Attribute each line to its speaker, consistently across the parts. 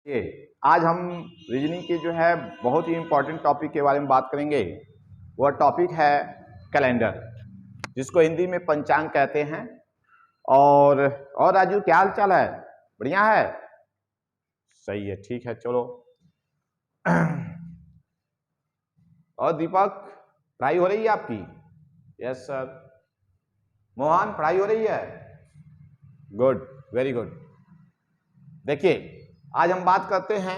Speaker 1: ये आज हम रीजनिंग के जो है बहुत ही इम्पोर्टेंट टॉपिक के बारे में बात करेंगे। वह टॉपिक है कैलेंडर, जिसको हिंदी में पंचांग कहते हैं। और राजू, क्या हाल चाल है? बढ़िया है, सही है, ठीक है, चलो। और दीपक, पढ़ाई हो रही है आपकी? Yes sir. मोहन, पढ़ाई हो रही है? Good, very good. देखिए, आज हम बात करते हैं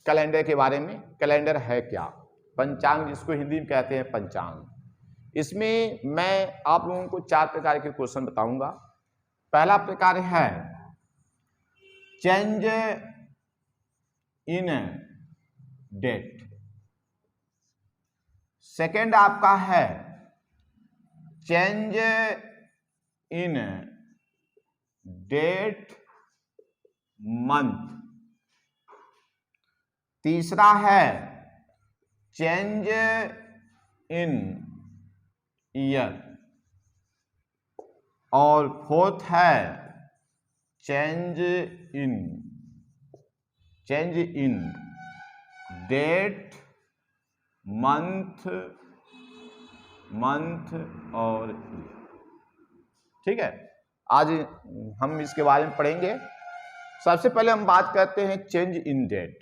Speaker 1: कैलेंडर के बारे में। कैलेंडर है क्या? पंचांग, जिसको हिंदी में कहते हैं पंचांग। इसमें मैं आप लोगों को 4 प्रकार के क्वेश्चन बताऊंगा। पहला प्रकार है चेंज इन डेट। सेकंड आपका है चेंज इन डेट मंथ। तीसरा है चेंज इन ईयर। और फोर्थ है चेंज इन डेट मंथ और ईयर। ठीक है, आज हम इसके बारे में पढ़ेंगे। सबसे पहले हम बात करते हैं change in date.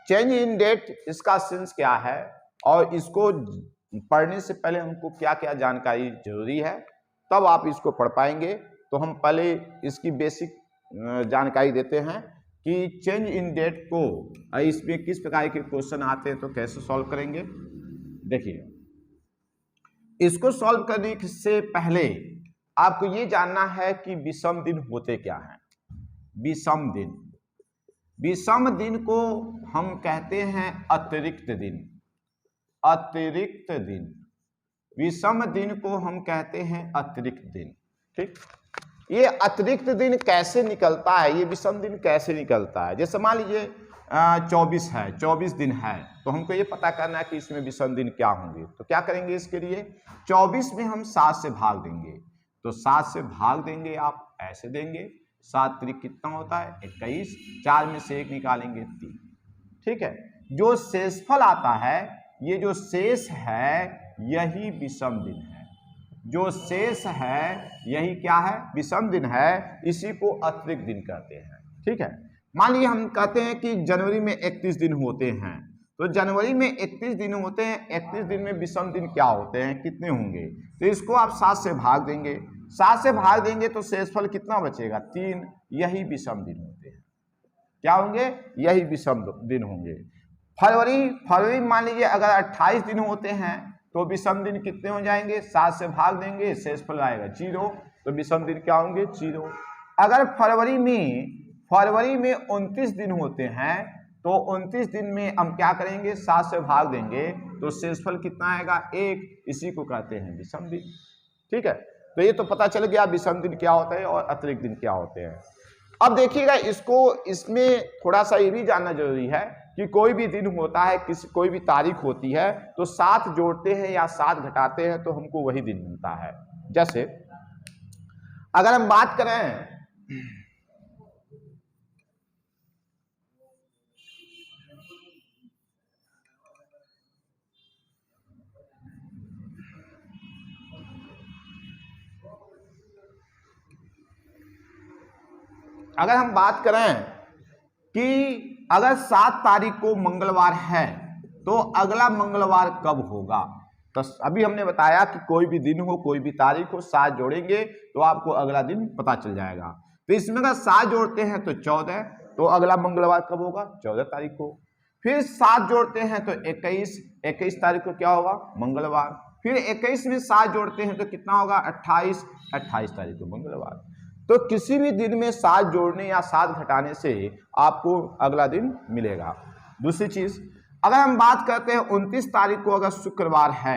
Speaker 1: Change in date, इसका सेंस क्या है और इसको पढ़ने से पहले हमको क्या क्या जानकारी जरूरी है, तब आप इसको पढ़ पाएंगे। तो हम पहले इसकी बेसिक जानकारी देते हैं कि चेंज इन डेट को इसमें किस प्रकार के क्वेश्चन आते हैं, तो कैसे सॉल्व करेंगे। देखिए, इसको सॉल्व करने से पहले आपको ये जानना है कि विषम दिन होते क्या हैं। विषम दिन को हम कहते हैं अतिरिक्त दिन। विषम दिन को हम कहते हैं अतिरिक्त दिन। ठीक, ये अतिरिक्त दिन कैसे निकलता है, ये विषम दिन कैसे निकलता है? जैसे मान लीजिए 24 दिन है, तो हमको ये पता करना है कि इसमें विषम दिन क्या होंगे। तो क्या करेंगे, इसके लिए 24 में हम 7 से भाग देंगे। तो 7 से भाग देंगे, आप ऐसे देंगे, 7 त्रिक कितना होता है 21, 4 में से 1 निकालेंगे 3। ठीक है, जो शेषफल आता है, ये जो शेष है यही विषम दिन है। जो शेष है यही क्या है, विषम दिन है। इसी को अतिरिक्त दिन कहते हैं। ठीक है, मान लीजिए हम कहते हैं कि जनवरी में 31 दिन होते हैं, तो जनवरी में 31 दिन होते हैं। 31 दिन में विषम दिन क्या होते हैं, कितने होंगे? तो इसको आप 7 से भाग देंगे। 7 से भाग देंगे तो शेषफल कितना बचेगा, 3। यही विषम दिन होते हैं। क्या होंगे, यही विषम दिन होंगे। फरवरी मान लीजिए अगर 28 दिन होते हैं, तो विषम दिन कितने हो जाएंगे, 7 से भाग देंगे, शेषफल आएगा 0, तो विषम दिन क्या होंगे, 0। अगर फरवरी में 29 दिन होते हैं, तो 29 दिन में हम क्या करेंगे, 7 से भाग देंगे, तो शेषफल कितना आएगा, 1। इसी को कहते हैं विषम दिन। ठीक है, तो ये तो पता चल गया विषम दिन क्या होता है और अतिरिक्त दिन क्या होते हैं। अब देखिएगा, इसमें थोड़ा सा ये भी जानना जरूरी है कि कोई भी दिन होता है, कोई भी तारीख होती है, तो 7 जोड़ते हैं या 7 घटाते हैं तो हमको वही दिन मिलता है। जैसे अगर हम बात करें कि अगर 7 तारीख को मंगलवार है, तो अगला मंगलवार कब होगा। तो अभी हमने बताया कि कोई भी दिन हो, कोई भी तारीख हो, 7 जोड़ेंगे तो आपको अगला दिन पता चल जाएगा। तो इसमें अगर 7 जोड़ते हैं तो 14, तो अगला मंगलवार कब होगा, 14 तारीख को। फिर 7 जोड़ते हैं तो 21 तारीख को क्या होगा, मंगलवार। फिर 21 में 7 जोड़ते हैं तो कितना होगा, 28 तारीख को मंगलवार। तो किसी भी दिन में 7 जोड़ने या 7 घटाने से आपको अगला दिन मिलेगा। दूसरी चीज, अगर हम बात करते हैं 29 तारीख को अगर शुक्रवार है,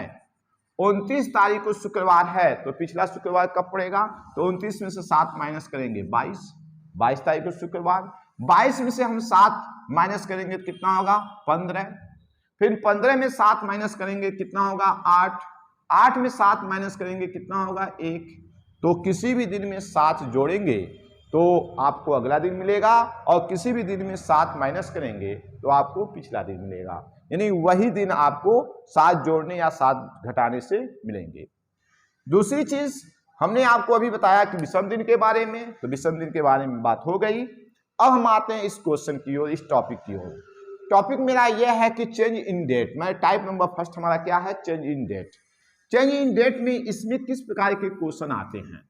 Speaker 1: 29 तारीख को शुक्रवार है, तो पिछला शुक्रवार कब पड़ेगा, तो 29 में से 7 माइनस करेंगे 22 तारीख को शुक्रवार। 22 में से हम 7 माइनस करेंगे तो कितना होगा, 15। फिर 15 में 7 माइनस करेंगे कितना होगा, 8 में 7 माइनस करेंगे कितना होगा, 1। तो किसी भी दिन में 7 जोड़ेंगे तो आपको अगला दिन मिलेगा, और किसी भी दिन में 7 माइनस करेंगे तो आपको पिछला दिन मिलेगा, यानी वही दिन आपको 7 जोड़ने या 7 घटाने से मिलेंगे। दूसरी चीज हमने आपको अभी बताया कि विषम दिन के बारे में, तो विषम दिन के बारे में बात हो गई। अब हम आते हैं इस क्वेश्चन की ओर, इस टॉपिक की ओर। टॉपिक मेरा यह है कि चेंज इन डेट। मैं टाइप नंबर फर्स्ट हमारा क्या है, change in date. Change in date में इसमें किस प्रकार के क्वेश्चन आते हैं,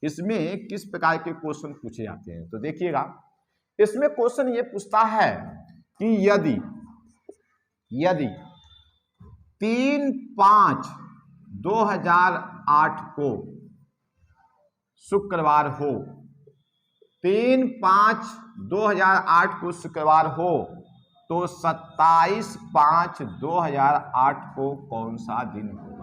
Speaker 1: इसमें किस प्रकार के क्वेश्चन पूछे जाते हैं, तो देखिएगा इसमें क्वेश्चन ये पूछता है कि यदि 3/5/2008 को शुक्रवार हो, 3/5/2008 को शुक्रवार हो, तो 27/5/2008 को कौन सा दिन होगा।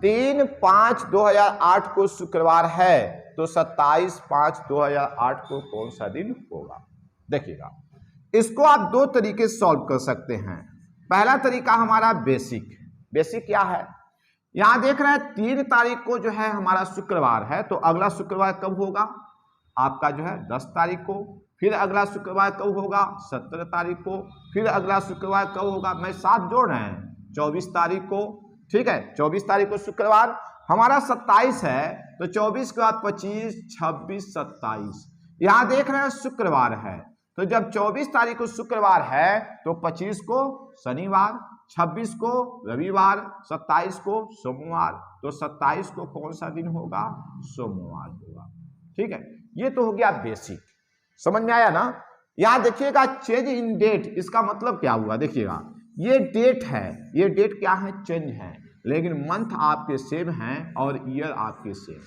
Speaker 1: 3/5/2008 को शुक्रवार है तो 27/5/2008 को कौन सा दिन होगा। देखिएगा इसको आप दो तरीके से सॉल्व कर सकते हैं। पहला तरीका हमारा बेसिक क्या है, यहां देख रहे हैं 3 तारीख को जो है हमारा शुक्रवार है, तो अगला शुक्रवार कब होगा आपका जो है 10 तारीख को, फिर अगला शुक्रवार कब होगा 17 तारीख को, फिर अगला शुक्रवार कब होगा, मैं 7 जोड़ रहे हैं 24 तारीख को, ठीक है 24 तारीख को शुक्रवार, हमारा 27 है तो 24 के बाद 25, 26, 27, यहां देख रहे हैं शुक्रवार है, तो जब 24 तारीख को शुक्रवार है तो 25 को शनिवार, 26 को रविवार, 27 को सोमवार, तो 27 को कौन सा दिन होगा, सोमवार होगा। ठीक है, ये तो हो गया बेसिक, समझ में आया ना। यहां देखिएगा चेंज इन डेट, इसका मतलब क्या हुआ, देखिएगा ये डेट है, ये डेट क्या है, चेंज है, लेकिन मंथ आपके सेम हैं और ईयर आपके सेम है।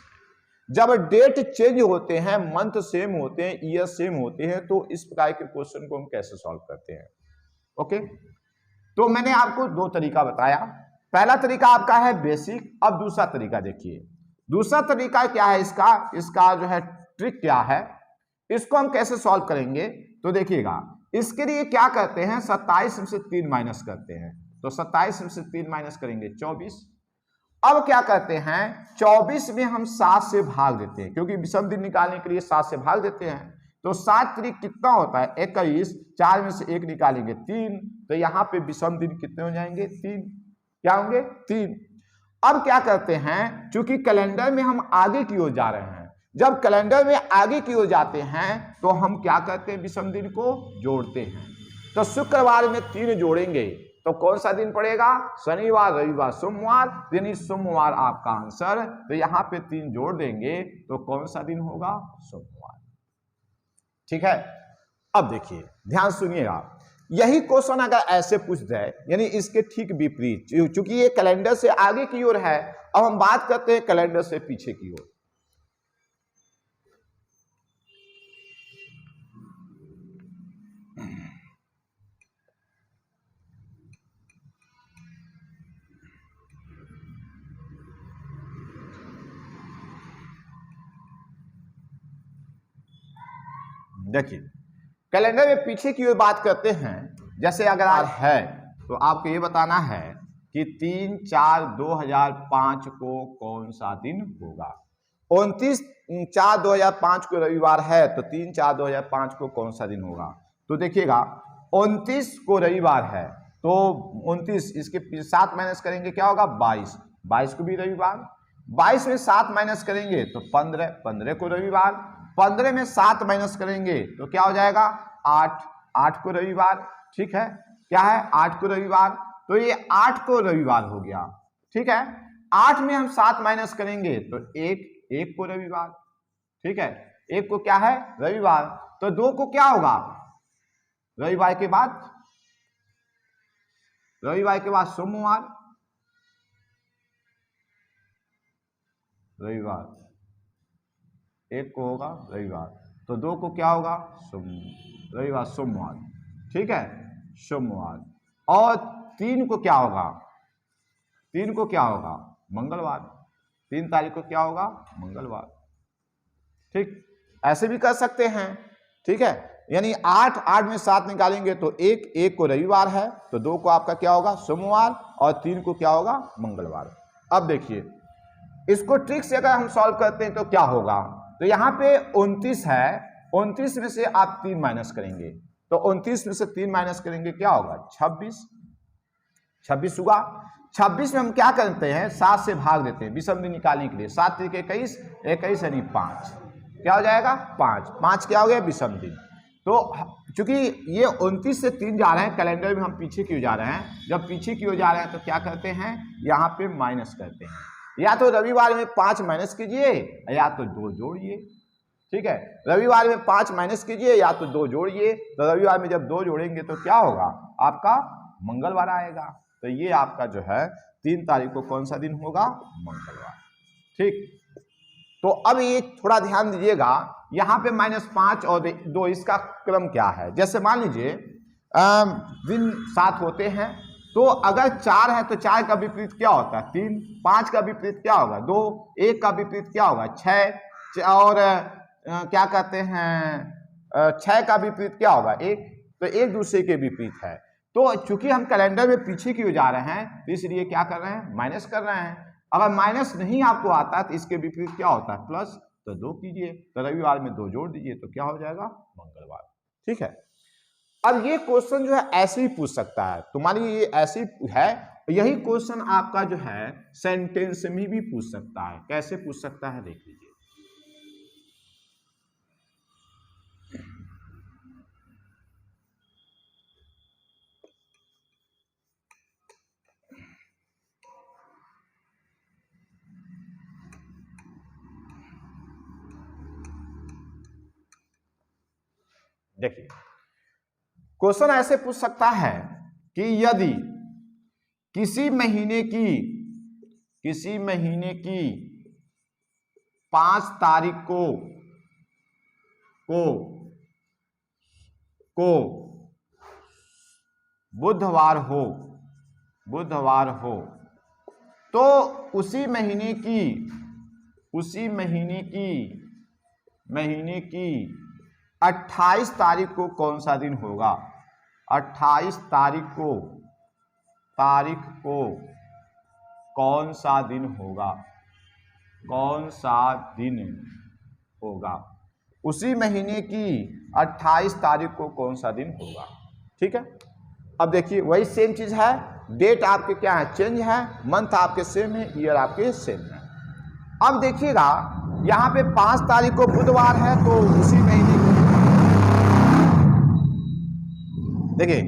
Speaker 1: जब डेट चेंज होते हैं, मंथ सेम होते हैं, ईयर सेम होते हैं, तो इस प्रकार के क्वेश्चन को हम कैसे सॉल्व करते हैं। ओके, तो मैंने आपको दो तरीका बताया। पहला तरीका आपका है बेसिक। अब दूसरा तरीका देखिए, दूसरा तरीका क्या है इसका जो है ट्रिक क्या है, इसको हम कैसे सॉल्व करेंगे। तो देखिएगा इसके लिए क्या करते हैं, 27 में से 3 माइनस करते हैं, तो 27 में से 3 माइनस करेंगे 24। अब क्या करते हैं, 24 में हम 7 से भाग देते हैं, क्योंकि विषम दिन निकालने के लिए 7 से भाग देते हैं, तो 7 त्रिक कितना होता है 21, 4 में से 1 निकालेंगे 3, तो यहाँ पे विषम दिन कितने हो जाएंगे 3, क्या होंगे 3। अब क्या करते हैं, चूंकि कैलेंडर में हम आगे की ओर जा रहे हैं, जब कैलेंडर में आगे की ओर जाते हैं तो हम क्या करते हैं, विषम दिन को जोड़ते हैं, तो शुक्रवार में 3 जोड़ेंगे तो कौन सा दिन पड़ेगा, शनिवार, रविवार, सोमवार, यानी सोमवार आपका आंसर। तो यहाँ पे 3 जोड़ देंगे तो कौन सा दिन होगा, सोमवार। ठीक है, अब देखिए ध्यान सुनिएगा, यही क्वेश्चन अगर ऐसे पूछ जाए, यानी इसके ठीक विपरीत, चूंकि ये कैलेंडर से आगे की ओर है, अब हम बात करते हैं कैलेंडर से पीछे की ओर। देखिए कैलेंडर में पीछे की ओर बात करते हैं, जैसे अगर आज है तो आपको ये बताना है कि 3/4/2005 को कौन सा दिन होगा। 29/4/2005 को रविवार है, तो 3/4/2005 को कौन सा दिन होगा। तो देखिएगा 29 को रविवार है, तो 29 इसके 7 माइनस करेंगे क्या होगा 22, 22 को भी रविवार, 22 में 7 माइनस करेंगे तो 15, 15 को रविवार, 15 में 7 माइनस करेंगे तो क्या हो जाएगा 8, 8 को रविवार। ठीक है, क्या है 8 को रविवार, तो ये 8 को रविवार हो गया। ठीक है, 8 में हम 7 माइनस करेंगे तो 1, 1 को रविवार। ठीक है, 1 को क्या है रविवार, तो 2 को क्या होगा रविवार के बाद सोमवार, रविवार 1 को होगा रविवार, तो 2 को क्या होगा रविवार, सोमवार। ठीक है, सोमवार, और 3 को क्या होगा, 3 को क्या होगा मंगलवार, 3 तारीख को क्या होगा मंगलवार। ठीक, ऐसे भी कर सकते हैं। ठीक है, यानी 8 में 7 निकालेंगे तो 1 को रविवार है, तो 2 को आपका क्या होगा सोमवार, और 3 को क्या होगा मंगलवार। अब देखिए इसको ट्रिक से अगर हम सॉल्व करते हैं तो क्या होगा, तो यहाँ पे 29 है, 29 में से आप 3 माइनस करेंगे, तो 29 में से 3 माइनस करेंगे क्या होगा 26, 26 हुआ। 26 में हम क्या करते हैं 7 से भाग देते हैं विषम दिन निकालने के लिए, 7 3 21, 21 यानी 5, क्या हो जाएगा 5, 5 क्या हो गया विषम दिन। तो चूंकि ये 29 से 3 जा रहे हैं, कैलेंडर में हम पीछे क्यों जा रहे हैं, जब पीछे क्यों जा रहे हैं तो क्या करते हैं यहाँ पे माइनस करते हैं, या तो रविवार में 5 माइनस कीजिए या तो 2 जोड़िए, ठीक है, रविवार में 5 माइनस कीजिए या तो 2 जोड़िए, तो रविवार में जब 2 जोड़ेंगे तो क्या होगा आपका मंगलवार आएगा, तो ये आपका जो है 3 तारीख को कौन सा दिन होगा मंगलवार, ठीक। तो अब ये थोड़ा ध्यान दीजिएगा, यहाँ पे -5 और 2 इसका क्रम क्या है, जैसे मान लीजिए दिन 7 होते हैं, तो अगर 4 है तो 4 का विपरीत क्या होता है 3, 5 का विपरीत क्या होगा 2, 1 का विपरीत क्या होगा 6, और क्या कहते हैं 6 का विपरीत क्या होगा 1, तो एक दूसरे के विपरीत है। तो चूंकि हम कैलेंडर में पीछे क्यों जा रहे हैं, तो इसलिए क्या कर रहे हैं माइनस कर रहे हैं। अगर माइनस नहीं आपको आता है तो इसके विपरीत क्या होता है प्लस, तो 2 कीजिए, तो रविवार में 2 जोड़ दीजिए तो क्या हो जाएगा मंगलवार, ठीक है। अब ये क्वेश्चन जो है ऐसे ही पूछ सकता है, तुम्हारी ये ऐसे ही है, यही क्वेश्चन आपका जो है सेंटेंस में भी पूछ सकता है। कैसे पूछ सकता है देख लीजिए, देखिए क्वेश्चन ऐसे पूछ सकता है कि यदि किसी महीने की 5 तारीख को बुधवार हो तो उसी महीने की 28 तारीख को कौन सा दिन होगा, 28 तारीख को कौन सा दिन होगा, उसी महीने की 28 तारीख को कौन सा दिन होगा, ठीक है। अब देखिए वही सेम चीज है, डेट आपके क्या है चेंज है, मंथ आपके सेम है, ईयर आपके सेम है। अब देखिएगा यहाँ पे 5 तारीख को बुधवार है तो उसी महीने की, देखिए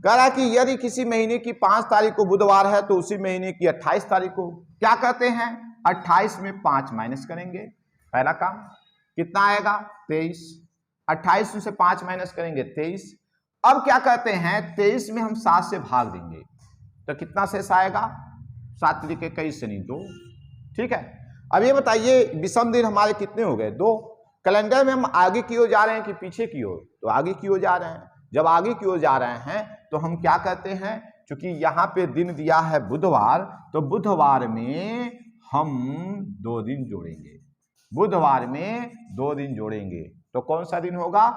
Speaker 1: कह रहा है कि यदि किसी महीने की 5 तारीख को बुधवार है तो उसी महीने की 28 तारीख को क्या करते हैं 28 में 5 माइनस करेंगे, पहला काम कितना आएगा 23, 28 में से 5 माइनस करेंगे 23। अब क्या करते हैं 23 में हम 7 से भाग देंगे तो कितना शेष आएगा 7 तरीके 21 यानी 2, ठीक है। अब ये बताइए विषम दिन हमारे कितने हो गए 2, कैलेंडर में हम आगे की ओर जा रहे हैं कि पीछे की ओर, तो आगे की ओर जा रहे हैं। जब आगे की ओर जा रहे हैं तो हम क्या करते हैं, क्योंकि यहाँ पे दिन दिया है बुधवार, तो बुधवार में हम 2 दिन जोड़ेंगे, बुधवार में 2 दिन जोड़ेंगे तो कौन सा दिन होगा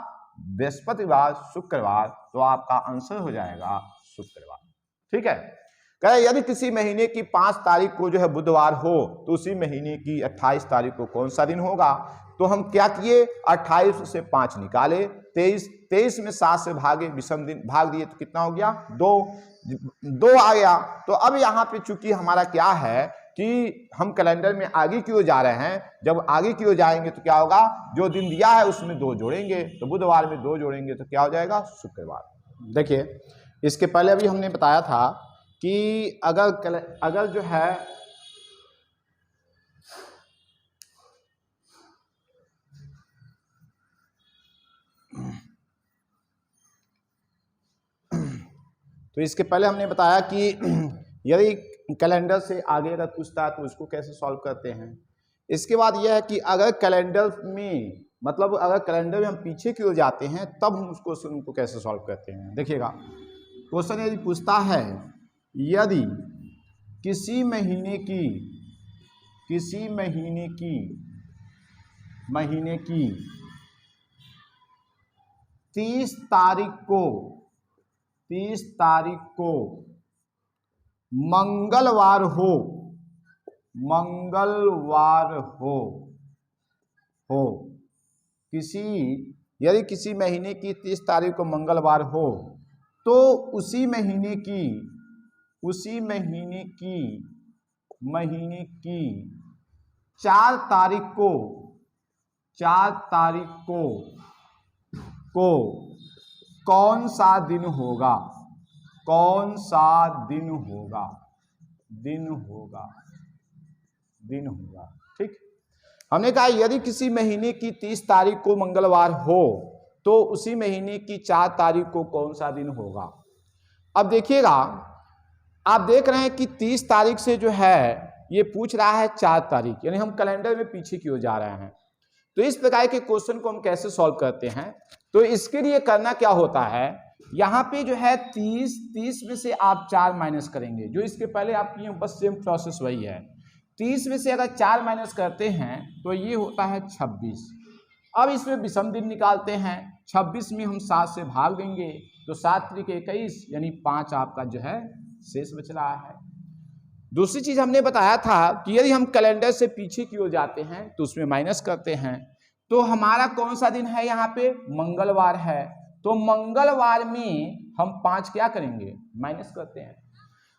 Speaker 1: बृहस्पतिवार शुक्रवार, तो आपका आंसर हो जाएगा शुक्रवार, ठीक है। कहे यदि किसी महीने की 5 तारीख को जो है बुधवार हो तो उसी महीने की 28 तारीख को कौन सा दिन होगा, तो हम क्या किए 28 से 5 निकाले, 23 में 7 से भागे विषम दिन भाग दिए तो कितना हो गया 2 आ गया। तो अब यहाँ पे चूंकि हमारा क्या है कि हम कैलेंडर में आगे की ओर जा रहे हैं, जब आगे की ओर जाएंगे तो क्या होगा जो दिन दिया है उसमें 2 जोड़ेंगे, तो बुधवार में 2 जोड़ेंगे तो क्या हो जाएगा शुक्रवार। देखिए इसके पहले अभी हमने बताया था कि अगर जो है तो इसके पहले हमने बताया कि यदि कैलेंडर से आगे अगर पूछता है तो उसको कैसे सॉल्व करते हैं। इसके बाद यह है कि अगर कैलेंडर में मतलब अगर कैलेंडर में हम पीछे की ओर जाते हैं तब हम उस क्वेश्चन को कैसे सॉल्व करते हैं। देखिएगा क्वेश्चन यदि पूछता है यदि किसी महीने की 30 तारीख को मंगलवार हो हो, यदि किसी महीने की 30 तारीख को मंगलवार हो तो उसी महीने की 4 तारीख को कौन सा दिन होगा, ठीक। हमने कहा यदि किसी महीने की 30 तारीख को मंगलवार हो तो उसी महीने की 4 तारीख को कौन सा दिन होगा। अब देखिएगा, आप देख रहे हैं कि 30 तारीख से जो है ये पूछ रहा है 4 तारीख, यानी हम कैलेंडर में पीछे की ओर जा रहे हैं। तो इस प्रकार के क्वेश्चन को हम कैसे सॉल्व करते हैं, तो इसके लिए करना क्या होता है, यहाँ पे जो है 30 में से आप 4 माइनस करेंगे, जो इसके पहले आप किए बस सेम प्रोसेस वही है। 30 में से अगर 4 माइनस करते हैं तो ये होता है 26। अब इसमें विषम दिन निकालते हैं, 26 में हम 7 से भाग देंगे तो 7 त्रिक 21 यानी 5 आपका जो है शेष बच रहा है। दूसरी चीज हमने बताया था कि यदि हम कैलेंडर से पीछे की ओर जाते हैं तो उसमें माइनस करते हैं, तो हमारा कौन सा दिन है, यहाँ पे मंगलवार है, तो मंगलवार में हम 5 क्या करेंगे, माइनस करते हैं।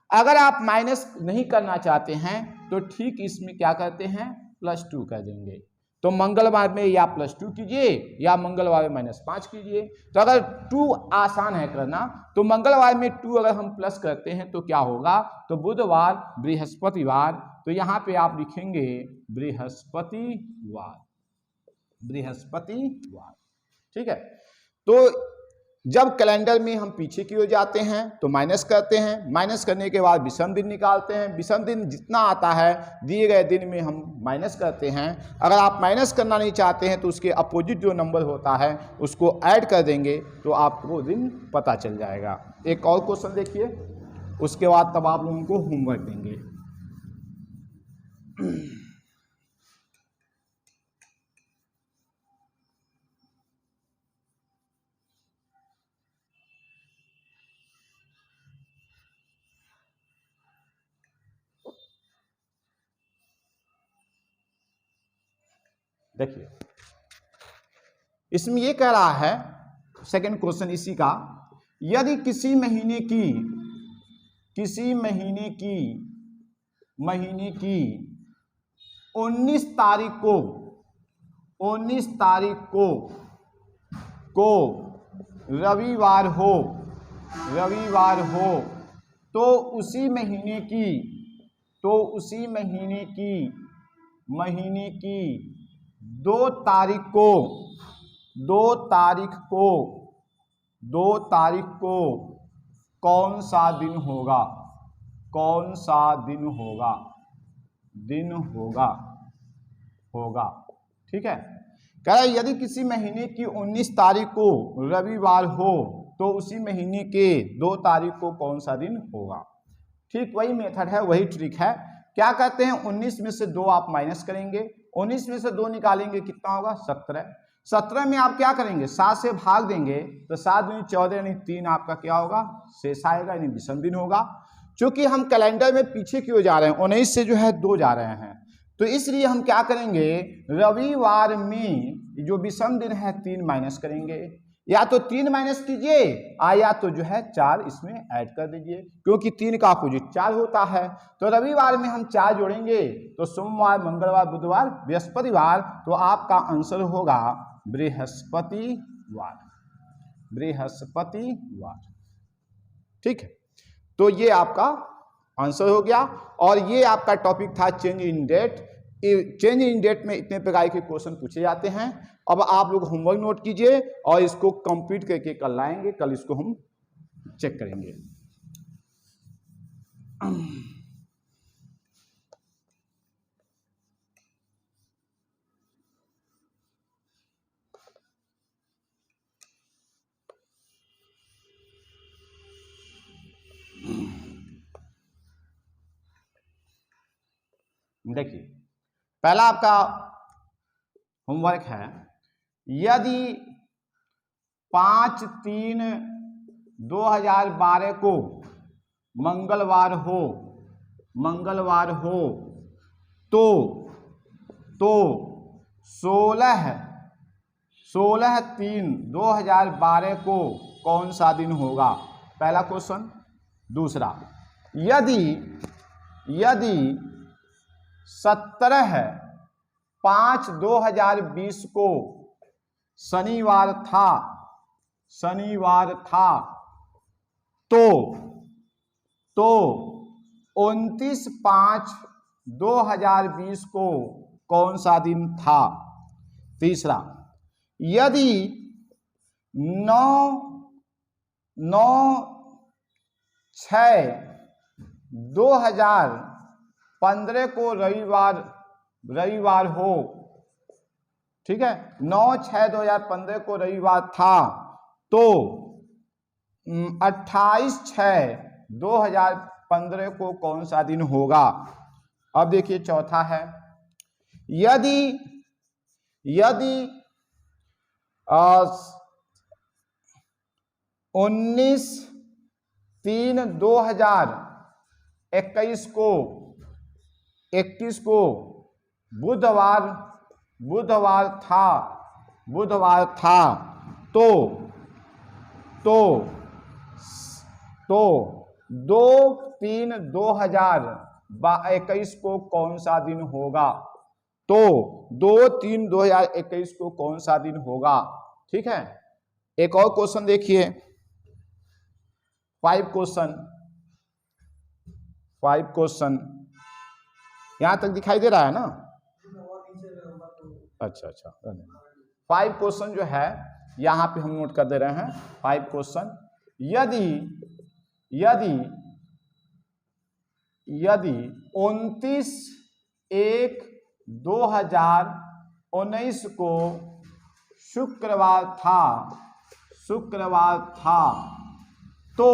Speaker 1: अगर आप माइनस नहीं करना चाहते हैं तो ठीक इसमें क्या करते हैं, +2 कर देंगे। तो मंगलवार में या +2 कीजिए या मंगलवार में -5 कीजिए। तो अगर 2 आसान है करना, तो मंगलवार में 2 अगर हम प्लस करते हैं तो क्या होगा, तो बुधवार, बृहस्पतिवार, तो यहाँ पे आप लिखेंगे बृहस्पतिवार, ठीक है। तो जब कैलेंडर में हम पीछे की ओर जाते हैं तो माइनस करते हैं, माइनस करने के बाद विषम दिन निकालते हैं, विषम दिन जितना आता है दिए गए दिन में हम माइनस करते हैं। अगर आप माइनस करना नहीं चाहते हैं तो उसके अपोजिट जो नंबर होता है उसको ऐड कर देंगे तो आपको दिन पता चल जाएगा। एक और क्वेश्चन देखिए, उसके बाद तब आप लोगों को होमवर्क देंगे। देखिए, इसमें ये कह रहा है, सेकंड क्वेश्चन इसी का, यदि किसी महीने की 19 तारीख को रविवार हो तो उसी महीने की 2 तारीख को कौन सा दिन होगा, ठीक है। कह रहा है यदि किसी महीने की 19 तारीख को रविवार हो तो उसी महीने के 2 तारीख को कौन सा दिन होगा। ठीक वही मेथड है, वही ट्रिक है। क्या कहते हैं, 19 में से 2 आप माइनस करेंगे, 19 में से 2 निकालेंगे कितना होगा, 17। 17 में आप क्या करेंगे, 7 से भाग देंगे तो 7 दूनी 14 यानी 3 आपका क्या होगा, शेष आएगा, यानी विषम दिन होगा। क्योंकि हम कैलेंडर में पीछे क्यों जा रहे हैं, 19 से जो है 2 जा रहे हैं, तो इसलिए हम क्या करेंगे, रविवार में जो विषम दिन है 3 माइनस करेंगे, या तो 3 माइनस कीजिए या तो जो है 4 इसमें ऐड कर दीजिए, क्योंकि 3 का अपोजिट 4 होता है। तो रविवार में हम 4 जोड़ेंगे तो सोमवार, मंगलवार, बुधवार, बृहस्पतिवार, तो आपका आंसर होगा बृहस्पतिवार, ठीक है। तो ये आपका आंसर हो गया, और ये आपका टॉपिक था change in date. Change in date में इतने प्रकार के क्वेश्चन पूछे जाते हैं। अब आप लोग होमवर्क नोट कीजिए और इसको कंप्लीट करके कल लाएंगे, कल इसको हम चेक करेंगे। देखिए, पहला आपका होमवर्क है, यदि 5/3/2012 को मंगलवार हो तो 16/3/2012 को कौन सा दिन होगा? पहला क्वेश्चन। दूसरा, यदि 17/5/2020 को शनिवार था तो 29/5/2020 को कौन सा दिन था? तीसरा, यदि 9/6/2015 को रविवार हो, ठीक है, 9/6/2015 को रविवार था तो 28/6/2015 को कौन सा दिन होगा? अब देखिए चौथा है, यदि 19/3/2021 को बुधवार था तो 2/3/2021 को कौन सा दिन होगा? तो 2/3/2021 को कौन सा दिन होगा? ठीक है। एक और क्वेश्चन देखिए, 5 क्वेश्चन यहां तक दिखाई दे रहा है ना? अच्छा, 5 क्वेश्चन जो है यहां पे हम नोट कर दे रहे हैं। 5 क्वेश्चन, यदि 29/1/2019 को शुक्रवार था तो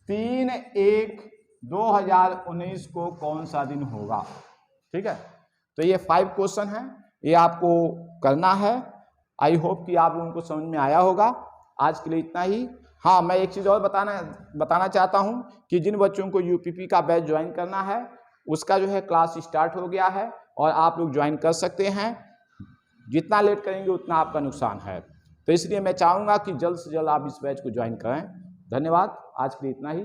Speaker 1: 3/1/2019 को कौन सा दिन होगा? ठीक है, तो ये 5 क्वेश्चन है, ये आपको करना है। आई होप कि आप लोगों को समझ में आया होगा। आज के लिए इतना ही। हाँ, मैं एक चीज़ और बताना चाहता हूँ कि जिन बच्चों को यूपीपी का बैच ज्वाइन करना है उसका जो है क्लास स्टार्ट हो गया है और आप लोग ज्वाइन कर सकते हैं। जितना लेट करेंगे उतना आपका नुकसान है, तो इसलिए मैं चाहूँगा कि जल्द से जल्द आप इस बैच को ज्वाइन करें। धन्यवाद, आज के लिए इतना ही।